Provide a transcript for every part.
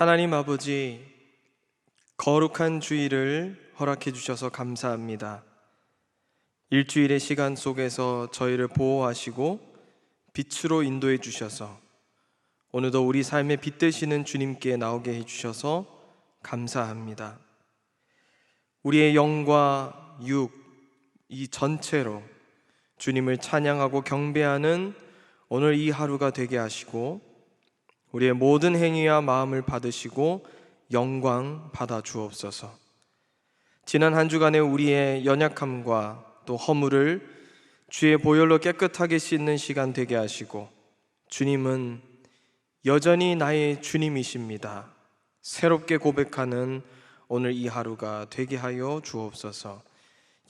하나님 아버지, 거룩한 주일을 허락해 주셔서 감사합니다. 일주일의 시간 속에서 저희를 보호하시고 빛으로 인도해 주셔서 오늘도 우리 삶에 빛 되시는 주님께 나오게 해 주셔서 감사합니다. 우리의 영과 육, 이 전체로 주님을 찬양하고 경배하는 오늘 이 하루가 되게 하시고 우리의 모든 행위와 마음을 받으시고 영광 받아 주옵소서. 지난 한 주간의 우리의 연약함과 또 허물을 주의 보혈로 깨끗하게 씻는 시간 되게 하시고 주님은 여전히 나의 주님이십니다. 새롭게 고백하는 오늘 이 하루가 되게 하여 주옵소서.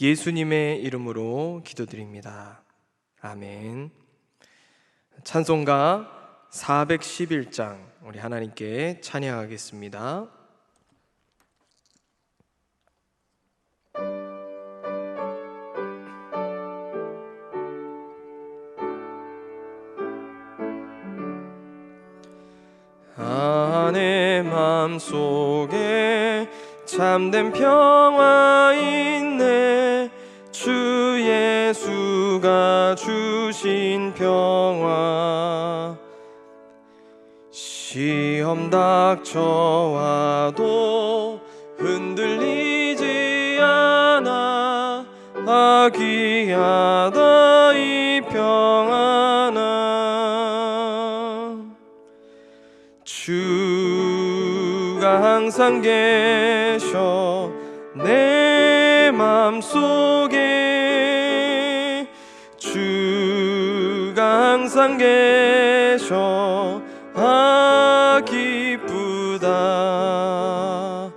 예수님의 이름으로 기도드립니다. 아멘. 찬송가 411장 우리 하나님께 찬양하겠습니다. 내 맘속에 참된 평화 있네. 주 예수가 주신 평화. 시험 닥쳐와도 흔들리지 않아. 귀하다 이 평안아. 주가 항상 계셔 내 맘속에. 주가 항상 계셔 기쁘다.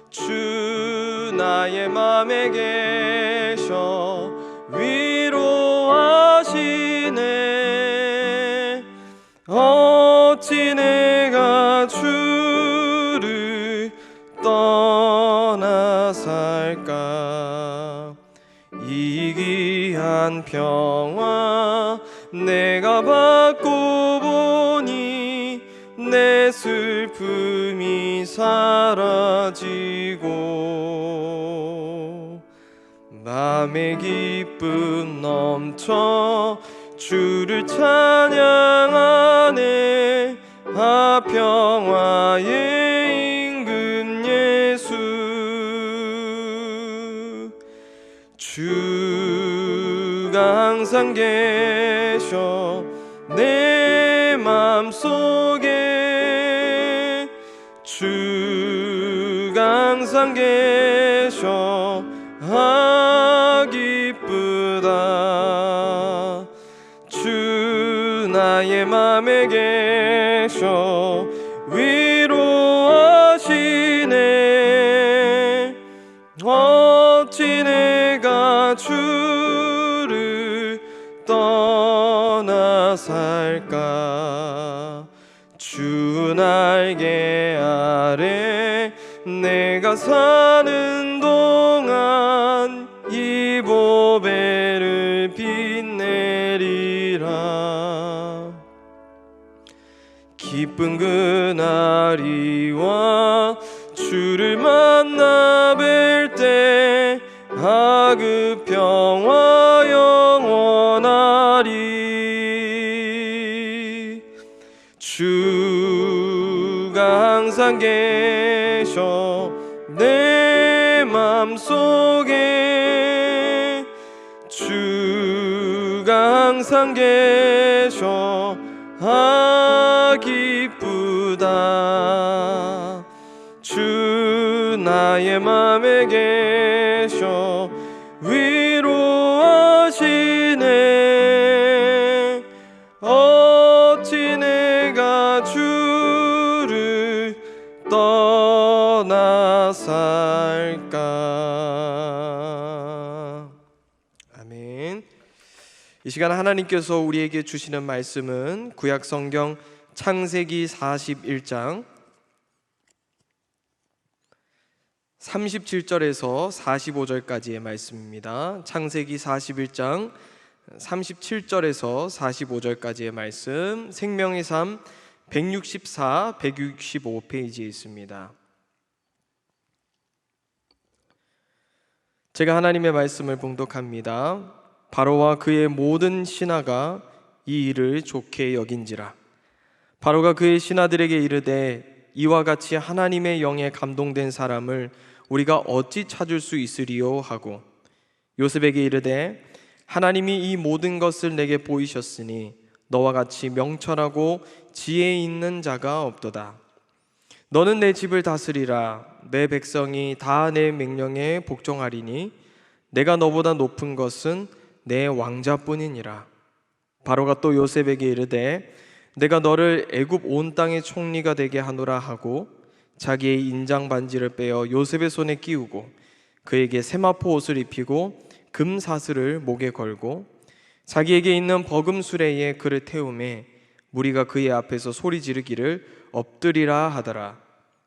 주 나의 맘에 계셔 위로하시네. 어찌 내가 주를 떠나 살까. 이 귀한 평화 내가 받고 보니 내 슬픔이 사라지고 맘의 기쁨 넘쳐 주를 찬양하네. 평화의 임금 예수. 주가 항상 계셔 내 맘속에. 주가 항상 계셔 기쁘다. 주 나의 맘에 계셔 위로하시네. 어찌 내가 주를 떠나 살까. 주 날개 아래 내가 사는 동안 이 보배를 빛내리라. 기쁜 그날이 와 주를 만나 뵐 때 그 평화 영원하리. 주가 항상 계셔 내 맘속에. 주가 항상 계셔 기쁘다. 주 나의 맘에 계셔 위로하시네. 어찌 내가 주를 떠나 살까. 아멘. 이 시간 하나님께서 우리에게 주시는 말씀은 구약 성경 창세기 41장 37절에서 45절까지의 말씀입니다. 창세기 41장 37절에서 45절까지의 말씀, 생명의 삶 164, 165페이지에 있습니다. 제가 하나님의 말씀을 봉독합니다. 바로와 그의 모든 신하가 이 일을 좋게 여긴지라. 바로가 그의 신하들에게 이르되 이와 같이 하나님의 영에 감동된 사람을 우리가 어찌 찾을 수 있으리요 하고 요셉에게 이르되 하나님이 이 모든 것을 내게 보이셨으니 너와 같이 명철하고 지혜 있는 자가 없도다. 너는 내 집을 다스리라. 내 백성이 다 내 명령에 복종하리니 내가 너보다 높은 것은 내 왕자뿐이니라. 바로가 또 요셉에게 이르되 내가 너를 애굽 온 땅의 총리가 되게 하노라 하고 자기의 인장 반지를 빼어 요셉의 손에 끼우고 그에게 세마포 옷을 입히고 금 사슬을 목에 걸고 자기에게 있는 버금 수레에 그를 태우매 무리가 그의 앞에서 소리 지르기를 엎드리라 하더라.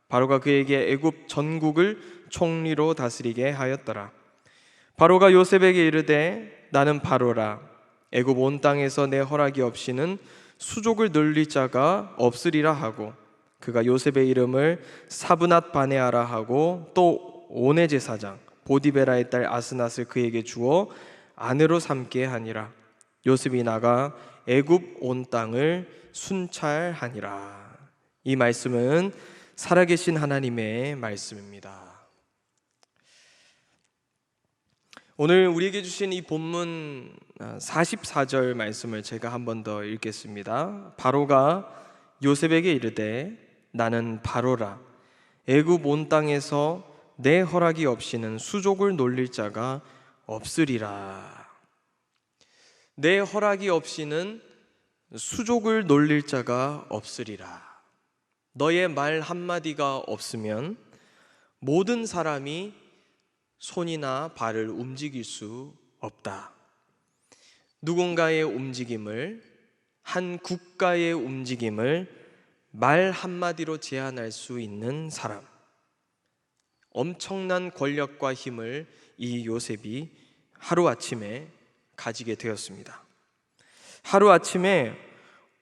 바로가 그에게 애굽 전국을 총리로 다스리게 하였더라. 바로가 요셉에게 이르되 나는 바로라. 애굽 온 땅에서 내 허락이 없이는 수족을 늘릴 자가 없으리라 하고 그가 요셉의 이름을 사브낫 바네아라 하고 또 온의 제사장 보디베라의 딸 아스낫을 그에게 주어 아내로 삼게 하니라. 요셉이 나가 애굽 온 땅을 순찰하니라. 이 말씀은 살아계신 하나님의 말씀입니다. 오늘 우리에게 주신 이 본문 44절 말씀을 제가 한 번 더 읽겠습니다. 바로가 요셉에게 이르되 나는 바로라. 애굽 온 땅에서 내 허락이 없이는 수족을 놀릴 자가 없으리라. 내 허락이 없이는 수족을 놀릴 자가 없으리라. 너의 말 한마디가 없으면 모든 사람이 손이나 발을 움직일 수 없다. 누군가의 움직임을, 한 국가의 움직임을 말 한마디로 제한할 수 있는 사람, 엄청난 권력과 힘을 이 요셉이 하루아침에 가지게 되었습니다. 하루아침에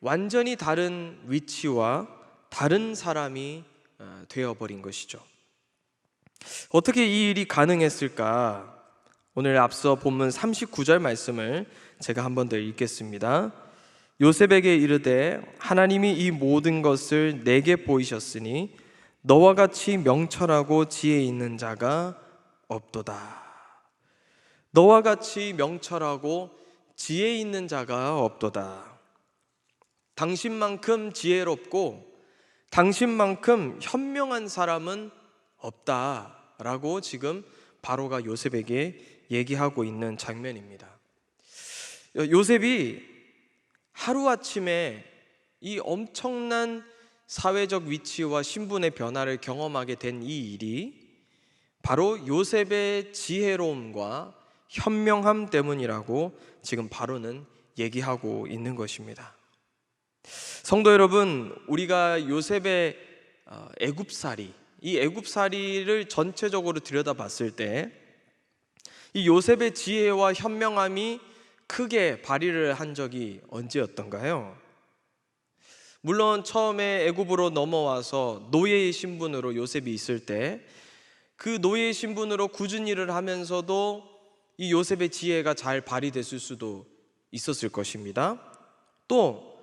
완전히 다른 위치와 다른 사람이 되어버린 것이죠. 어떻게 이 일이 가능했을까? 오늘 앞서 본문 39절 말씀을 제가 한 번 더 읽겠습니다. 요셉에게 이르되 하나님이 이 모든 것을 내게 보이셨으니 너와 같이 명철하고 지혜 있는 자가 없도다. 너와 같이 명철하고 지혜 있는 자가 없도다. 당신만큼 지혜롭고 당신만큼 현명한 사람은 없다라고 지금 바로가 요셉에게 얘기하고 있는 장면입니다. 요셉이 하루아침에 이 엄청난 사회적 위치와 신분의 변화를 경험하게 된 이 일이 바로 요셉의 지혜로움과 현명함 때문이라고 지금 바로는 얘기하고 있는 것입니다. 성도 여러분, 우리가 요셉의 애굽살이, 이 애굽살이를 전체적으로 들여다봤을 때 이 요셉의 지혜와 현명함이 크게 발휘를 한 적이 언제였던가요? 물론 처음에 애굽으로 넘어와서 노예의 신분으로 요셉이 있을 때 그 노예의 신분으로 굳은 일을 하면서도 이 요셉의 지혜가 잘 발휘됐을 수도 있었을 것입니다. 또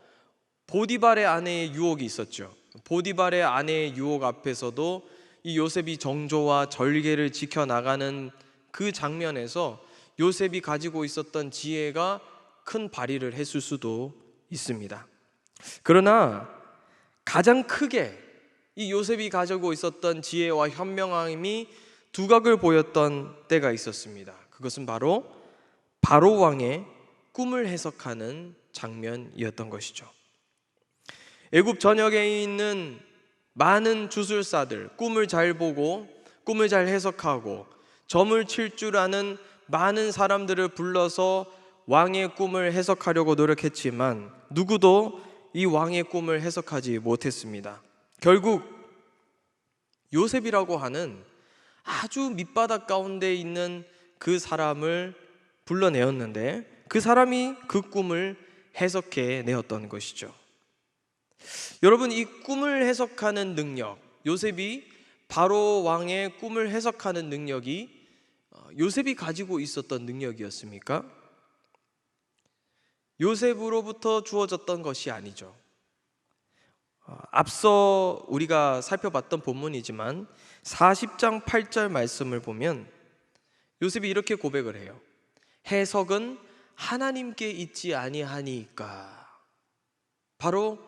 보디발의 아내의 유혹이 있었죠. 보디발의 아내의 유혹 앞에서도 이 요셉이 정조와 절개를 지켜나가는 그 장면에서 요셉이 가지고 있었던 지혜가 큰 발휘를 했을 수도 있습니다. 그러나 가장 크게 이 요셉이 가지고 있었던 지혜와 현명함이 두각을 보였던 때가 있었습니다. 그것은 바로 바로 왕의 꿈을 해석하는 장면이었던 것이죠. 애굽 전역에 있는 많은 주술사들, 꿈을 잘 보고 꿈을 잘 해석하고 점을 칠 줄 아는 많은 사람들을 불러서 왕의 꿈을 해석하려고 노력했지만 누구도 이 왕의 꿈을 해석하지 못했습니다. 결국 요셉이라고 하는 아주 밑바닥 가운데 있는 그 사람을 불러내었는데 그 사람이 그 꿈을 해석해 내었던 것이죠. 여러분, 이 꿈을 해석하는 능력, 요셉이 바로 왕의 꿈을 해석하는 능력이 요셉이 가지고 있었던 능력이었습니까? 요셉으로부터 주어졌던 것이 아니죠. 앞서 우리가 살펴봤던 본문이지만 40장 8절 말씀을 보면 요셉이 이렇게 고백을 해요. 해석은 하나님께 있지 아니하니까. 바로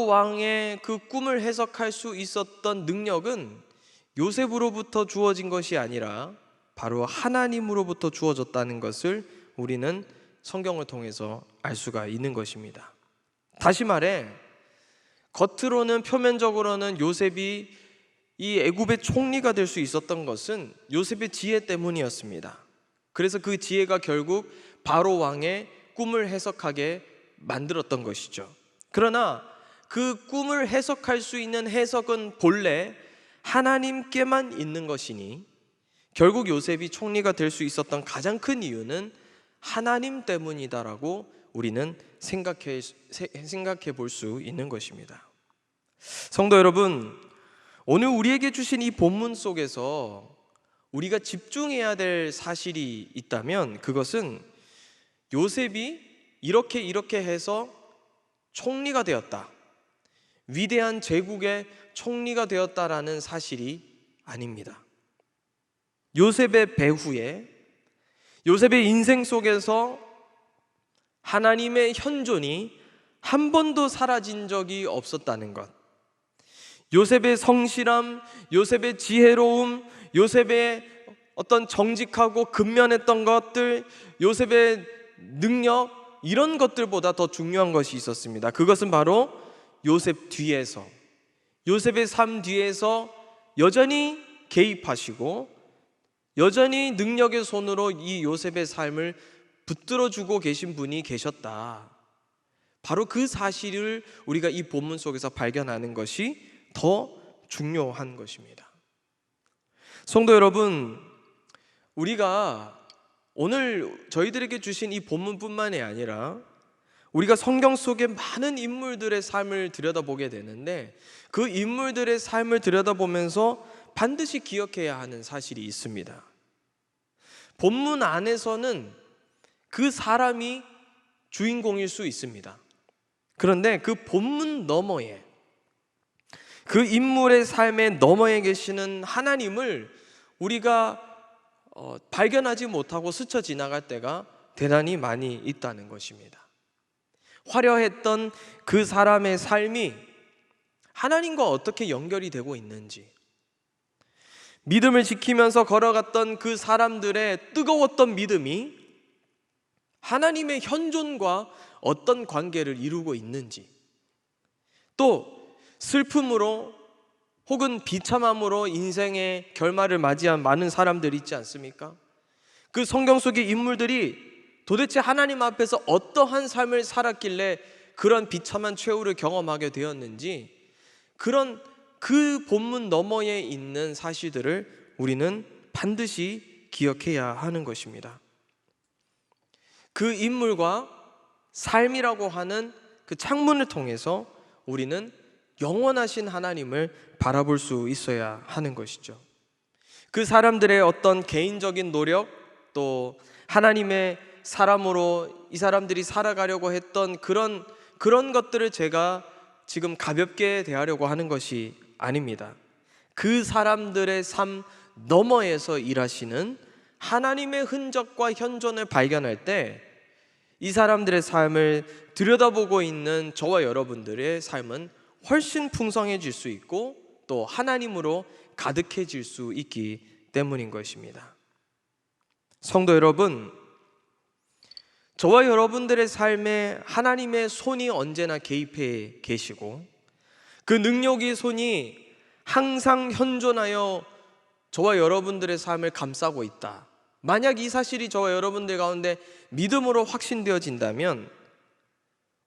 왕의 그 꿈을 해석할 수 있었던 능력은 요셉으로부터 주어진 것이 아니라 바로 하나님으로부터 주어졌다는 것을 우리는 성경을 통해서 알 수가 있는 것입니다. 다시 말해, 겉으로는 표면적으로는 요셉이 이 애굽의 총리가 될 수 있었던 것은 요셉의 지혜 때문이었습니다. 그래서 그 지혜가 결국 바로 왕의 꿈을 해석하게 만들었던 것이죠. 그러나 그 꿈을 해석할 수 있는 해석은 본래 하나님께만 있는 것이니 결국 요셉이 총리가 될 수 있었던 가장 큰 이유는 하나님 때문이다라고 우리는 생각해 볼 수 있는 것입니다. 성도 여러분, 오늘 우리에게 주신 이 본문 속에서 우리가 집중해야 될 사실이 있다면 그것은 요셉이 이렇게 해서 총리가 되었다, 위대한 제국의 총리가 되었다라는 사실이 아닙니다. 요셉의 배후에, 요셉의 인생 속에서 하나님의 현존이 한 번도 사라진 적이 없었다는 것, 요셉의 성실함, 요셉의 지혜로움, 요셉의 어떤 정직하고 근면했던 것들, 요셉의 능력, 이런 것들보다 더 중요한 것이 있었습니다. 그것은 바로 요셉 뒤에서, 요셉의 삶 뒤에서 여전히 개입하시고 여전히 능력의 손으로 이 요셉의 삶을 붙들어주고 계신 분이 계셨다. 바로 그 사실을 우리가 이 본문 속에서 발견하는 것이 더 중요한 것입니다. 성도 여러분, 우리가 오늘 저희들에게 주신 이 본문뿐만이 아니라 우리가 성경 속의 많은 인물들의 삶을 들여다보게 되는데 그 인물들의 삶을 들여다보면서 반드시 기억해야 하는 사실이 있습니다. 본문 안에서는 그 사람이 주인공일 수 있습니다. 그런데 그 본문 너머에, 그 인물의 삶의 너머에 계시는 하나님을 우리가 발견하지 못하고 스쳐 지나갈 때가 대단히 많이 있다는 것입니다. 화려했던 그 사람의 삶이 하나님과 어떻게 연결이 되고 있는지, 믿음을 지키면서 걸어갔던 그 사람들의 뜨거웠던 믿음이 하나님의 현존과 어떤 관계를 이루고 있는지, 또 슬픔으로 혹은 비참함으로 인생의 결말을 맞이한 많은 사람들이 있지 않습니까? 그 성경 속의 인물들이 도대체 하나님 앞에서 어떠한 삶을 살았길래 그런 비참한 최후를 경험하게 되었는지, 그런 그 본문 너머에 있는 사실들을 우리는 반드시 기억해야 하는 것입니다. 그 인물과 삶이라고 하는 그 창문을 통해서 우리는 영원하신 하나님을 바라볼 수 있어야 하는 것이죠. 그 사람들의 어떤 개인적인 노력, 또 하나님의 사람으로 이 사람들이 살아가려고 했던 그런 것들을 제가 지금 가볍게 대하려고 하는 것이 아닙니다. 그 사람들의 삶 너머에서 일하시는 하나님의 흔적과 현존을 발견할 때 이 사람들의 삶을 들여다보고 있는 저와 여러분들의 삶은 훨씬 풍성해질 수 있고 또 하나님으로 가득해질 수 있기 때문인 것입니다. 성도 여러분, 저와 여러분들의 삶에 하나님의 손이 언제나 개입해 계시고 그 능력의 손이 항상 현존하여 저와 여러분들의 삶을 감싸고 있다. 만약 이 사실이 저와 여러분들 가운데 믿음으로 확신되어진다면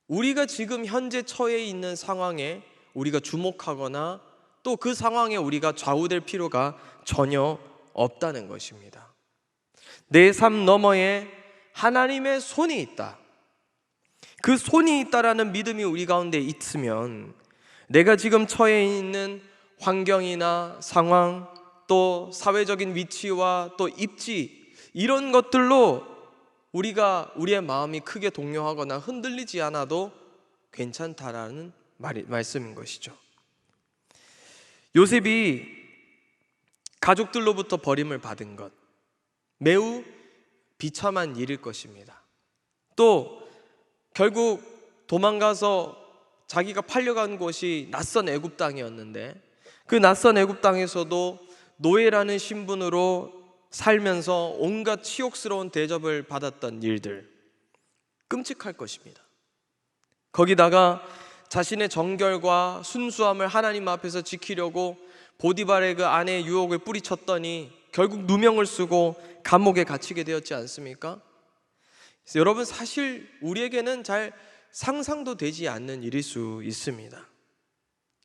우리가 지금 현재 처해 있는 상황에 우리가 주목하거나 또 그 상황에 우리가 좌우될 필요가 전혀 없다는 것입니다. 내 삶 너머에 하나님의 손이 있다. 그 손이 있다라는 믿음이 우리 가운데 있으면 내가 지금 처해 있는 환경이나 상황, 또 사회적인 위치와 또 입지, 이런 것들로 우리의 마음이 크게 동요하거나 흔들리지 않아도 괜찮다라는 말씀인 것이죠. 요셉이 가족들로부터 버림을 받은 것, 매우 비참한 일일 것입니다. 또 결국 도망가서 자기가 팔려간 곳이 낯선 애굽 땅이었는데, 그 낯선 애굽 땅에서도 노예라는 신분으로 살면서 온갖 치욕스러운 대접을 받았던 일들, 끔찍할 것입니다. 거기다가 자신의 정결과 순수함을 하나님 앞에서 지키려고 보디발의 그 아내의 유혹을 뿌리쳤더니 결국 누명을 쓰고 감옥에 갇히게 되었지 않습니까? 그래서 여러분, 사실 우리에게는 잘 상상도 되지 않는 일일 수 있습니다.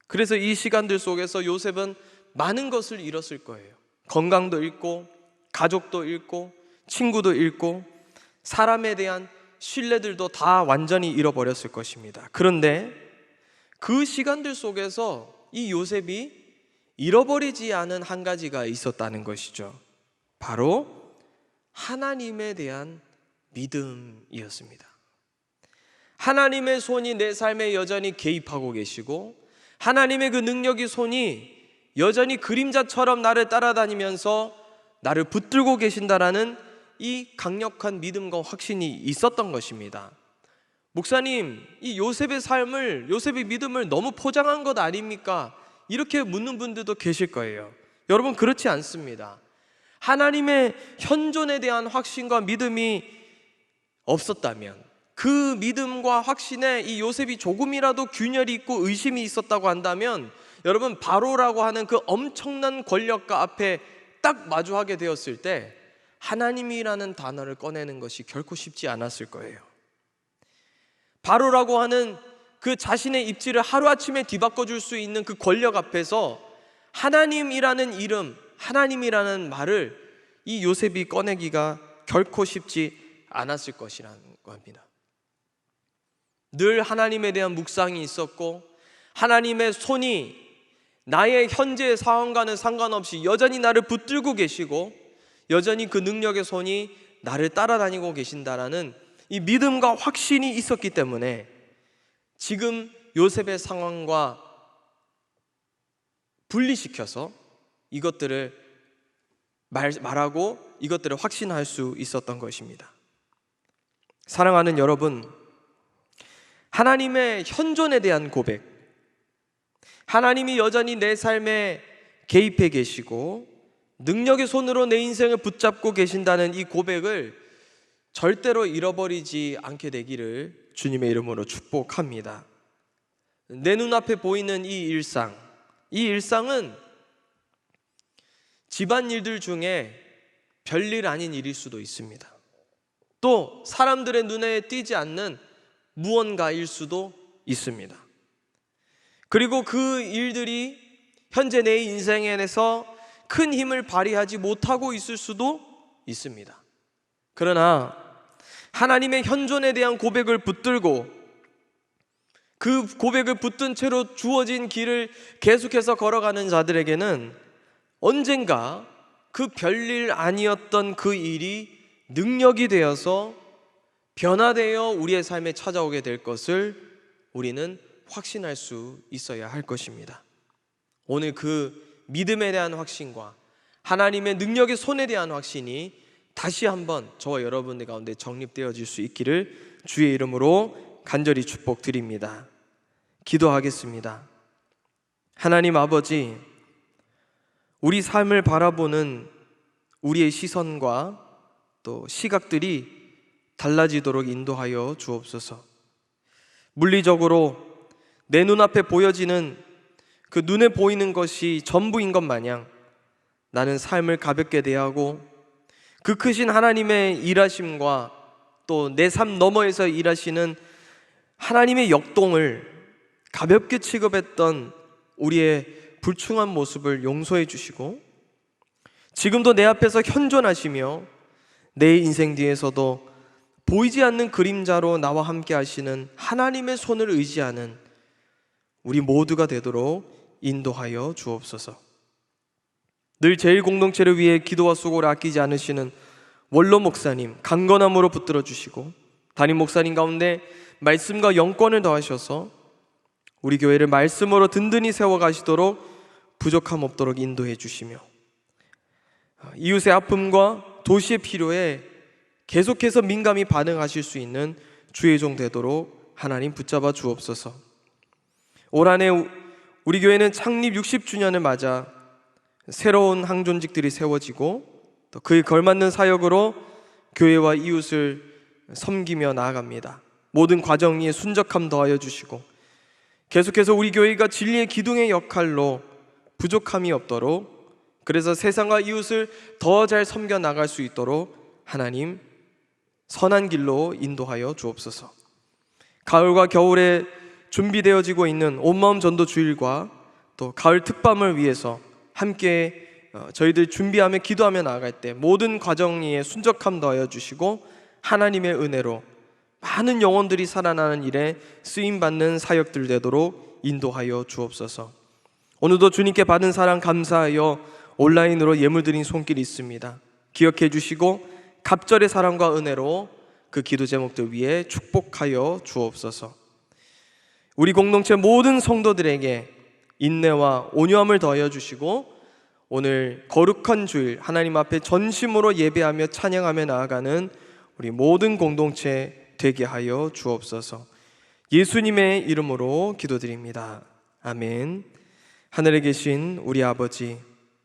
그래서 이 시간들 속에서 요셉은 많은 것을 잃었을 거예요. 건강도 잃고, 가족도 잃고, 친구도 잃고, 사람에 대한 신뢰들도 다 완전히 잃어버렸을 것입니다. 그런데 그 시간들 속에서 이 요셉이 잃어버리지 않은 한 가지가 있었다는 것이죠. 바로 하나님에 대한 믿음이었습니다. 하나님의 손이 내 삶에 여전히 개입하고 계시고, 하나님의 그 능력이 손이 여전히 그림자처럼 나를 따라다니면서 나를 붙들고 계신다라는 이 강력한 믿음과 확신이 있었던 것입니다. 목사님, 이 요셉의 삶을, 요셉의 믿음을 너무 포장한 것 아닙니까? 이렇게 묻는 분들도 계실 거예요. 여러분, 그렇지 않습니다. 하나님의 현존에 대한 확신과 믿음이 없었다면, 그 믿음과 확신에 이 요셉이 조금이라도 균열이 있고 의심이 있었다고 한다면, 여러분, 바로라고 하는 그 엄청난 권력과 앞에 딱 마주하게 되었을 때 하나님이라는 단어를 꺼내는 것이 결코 쉽지 않았을 거예요. 바로라고 하는 그 자신의 입지를 하루아침에 뒤바꿔줄 수 있는 그 권력 앞에서 하나님이라는 이름, 하나님이라는 말을 이 요셉이 꺼내기가 결코 쉽지 않았을 것이라는 겁니다. 늘 하나님에 대한 묵상이 있었고, 하나님의 손이 나의 현재의 상황과는 상관없이 여전히 나를 붙들고 계시고, 여전히 그 능력의 손이 나를 따라다니고 계신다라는 이 믿음과 확신이 있었기 때문에 지금 요셉의 상황과 분리시켜서 이것들을 말하고 이것들을 확신할 수 있었던 것입니다. 사랑하는 여러분, 하나님의 현존에 대한 고백, 하나님이 여전히 내 삶에 개입해 계시고 능력의 손으로 내 인생을 붙잡고 계신다는 이 고백을 절대로 잃어버리지 않게 되기를 주님의 이름으로 축복합니다. 내 눈앞에 보이는 이 일상은 집안일들 중에 별일 아닌 일일 수도 있습니다. 또 사람들의 눈에 띄지 않는 무언가일 수도 있습니다. 그리고 그 일들이 현재 내 인생에서 큰 힘을 발휘하지 못하고 있을 수도 있습니다. 그러나 하나님의 현존에 대한 고백을 붙들고 그 고백을 붙든 채로 주어진 길을 계속해서 걸어가는 자들에게는 언젠가 그 별일 아니었던 그 일이 능력이 되어서 변화되어 우리의 삶에 찾아오게 될 것을 우리는 확신할 수 있어야 할 것입니다. 오늘 그 믿음에 대한 확신과 하나님의 능력의 손에 대한 확신이 다시 한번 저와 여러분들 가운데 정립되어질 수 있기를 주의 이름으로 간절히 축복드립니다. 기도하겠습니다. 하나님 아버지, 우리 삶을 바라보는 우리의 시선과 또 시각들이 달라지도록 인도하여 주옵소서. 물리적으로 내 눈앞에 보여지는 그 눈에 보이는 것이 전부인 것 마냥 나는 삶을 가볍게 대하고 그 크신 하나님의 일하심과 또 내 삶 너머에서 일하시는 하나님의 역동을 가볍게 취급했던 우리의 불충한 모습을 용서해 주시고 지금도 내 앞에서 현존하시며 내 인생 뒤에서도 보이지 않는 그림자로 나와 함께 하시는 하나님의 손을 의지하는 우리 모두가 되도록 인도하여 주옵소서. 늘 제일 공동체를 위해 기도와 수고를 아끼지 않으시는 원로 목사님 강건함으로 붙들어 주시고, 담임 목사님 가운데 말씀과 영권을 더하셔서 우리 교회를 말씀으로 든든히 세워가시도록 부족함 없도록 인도해 주시며, 이웃의 아픔과 도시의 필요에 계속해서 민감히 반응하실 수 있는 주의 종 되도록 하나님 붙잡아 주옵소서. 올 한 해 우리 교회는 창립 60주년을 맞아 새로운 항존직들이 세워지고 또 그에 걸맞는 사역으로 교회와 이웃을 섬기며 나아갑니다. 모든 과정에 순적함 더하여 주시고, 계속해서 우리 교회가 진리의 기둥의 역할로 부족함이 없도록, 그래서 세상과 이웃을 더 잘 섬겨 나갈 수 있도록 하나님 선한 길로 인도하여 주옵소서. 가을과 겨울에 준비되어지고 있는 온마음 전도 주일과 또 가을 특밤을 위해서 함께 저희들 준비하며 기도하며 나아갈 때 모든 과정에 순적함 더하여 주시고, 하나님의 은혜로 많은 영혼들이 살아나는 일에 쓰임받는 사역들 되도록 인도하여 주옵소서. 오늘도 주님께 받은 사랑 감사하여 온라인으로 예물드린 손길이 있습니다. 기억해 주시고 갑절의 사랑과 은혜로 그 기도 제목들 위에 축복하여 주옵소서. 우리 공동체 모든 성도들에게 인내와 온유함을 더하여 주시고, 오늘 거룩한 주일 하나님 앞에 전심으로 예배하며 찬양하며 나아가는 우리 모든 공동체 되게 하여 주옵소서. 예수님의 이름으로 기도드립니다. 아멘. 하늘에 계신 우리 아버지,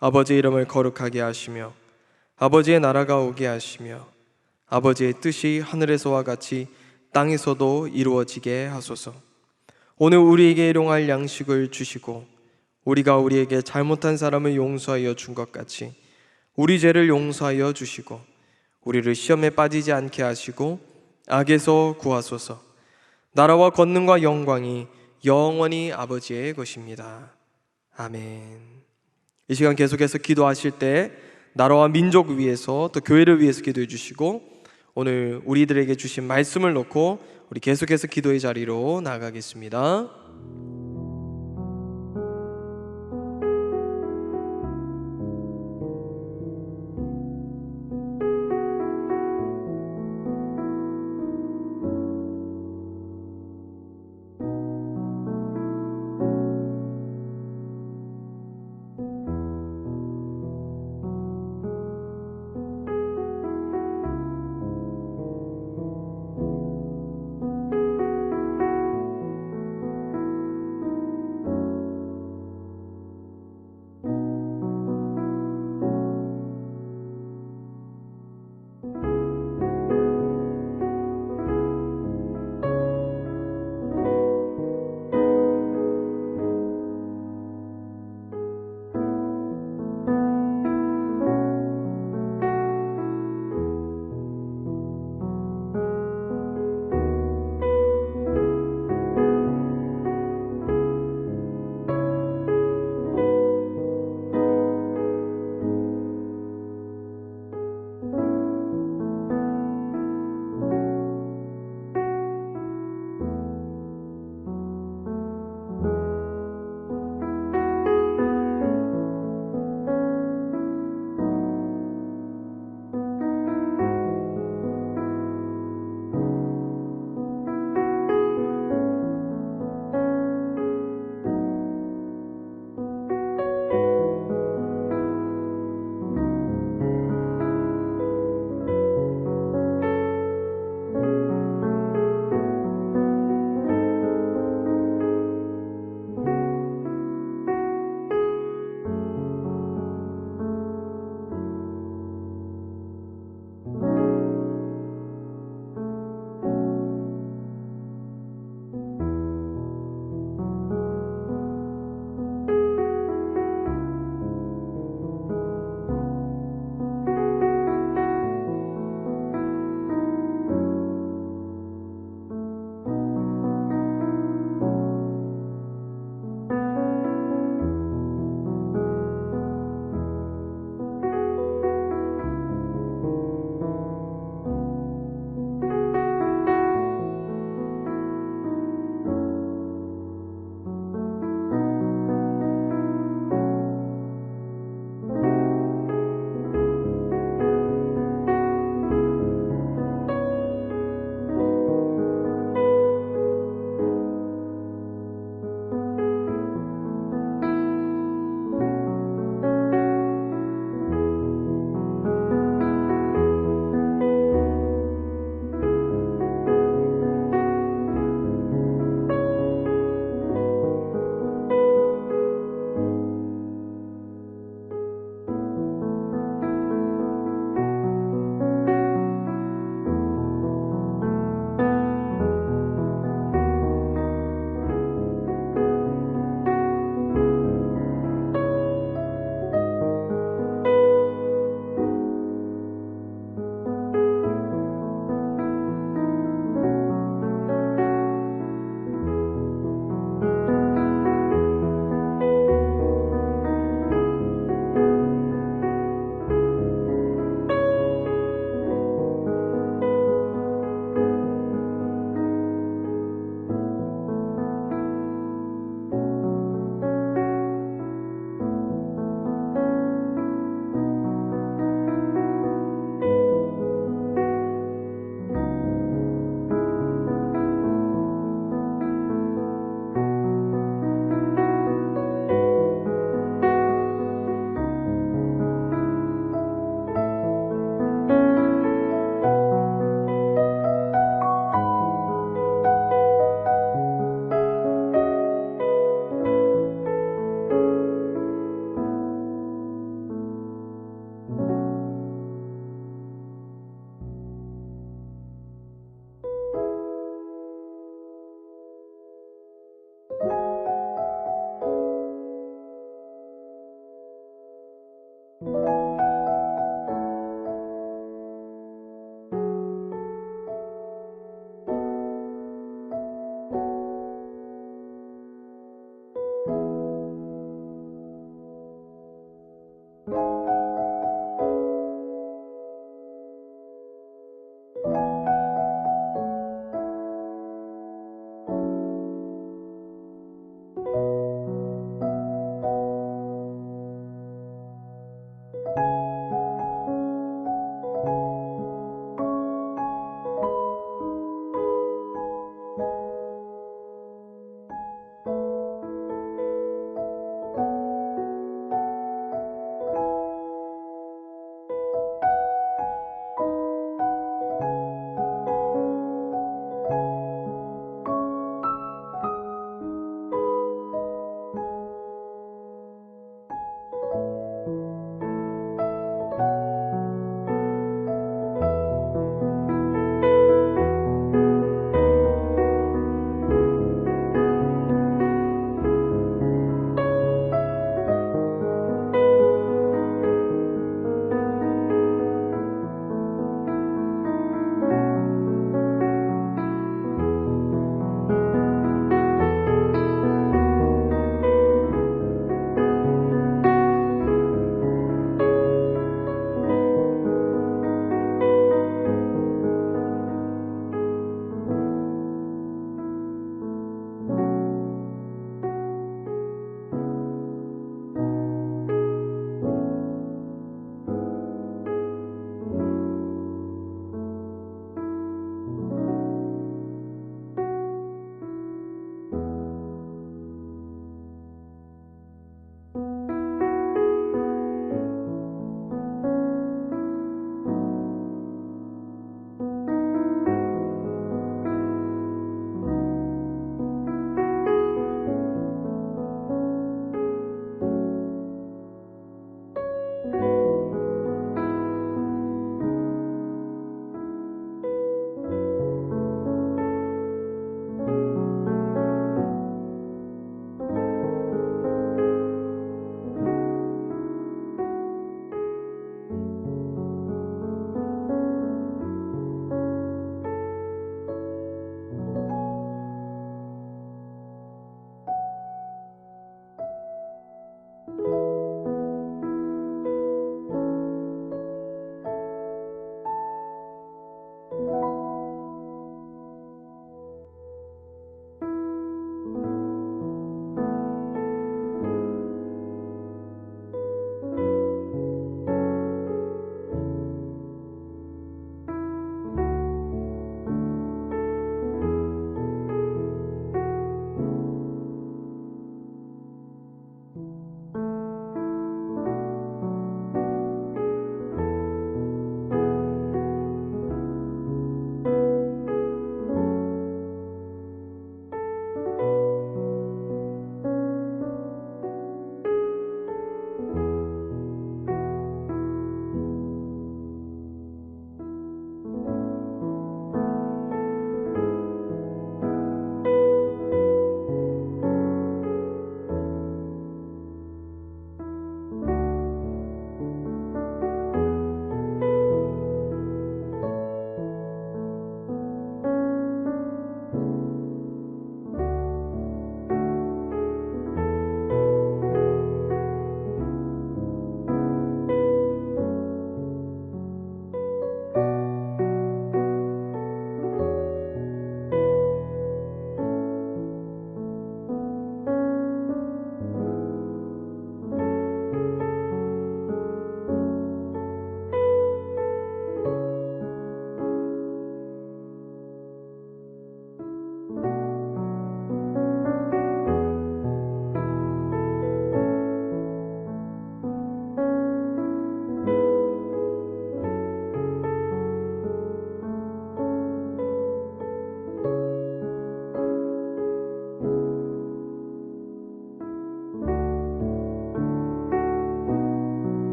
아버지의 이름을 거룩하게 하시며 아버지의 나라가 오게 하시며 아버지의 뜻이 하늘에서와 같이 땅에서도 이루어지게 하소서. 오늘 우리에게 일용할 양식을 주시고 우리가 우리에게 잘못한 사람을 용서하여 준 것 같이 우리 죄를 용서하여 주시고 우리를 시험에 빠지지 않게 하시고 악에서 구하소서. 나라와 권능과 영광이 영원히 아버지의 것입니다. 아멘. 이 시간 계속해서 기도하실 때 나라와 민족 위해서 또 교회를 위해서 기도해 주시고, 오늘 우리들에게 주신 말씀을 놓고 우리 계속해서 기도의 자리로 나아가겠습니다.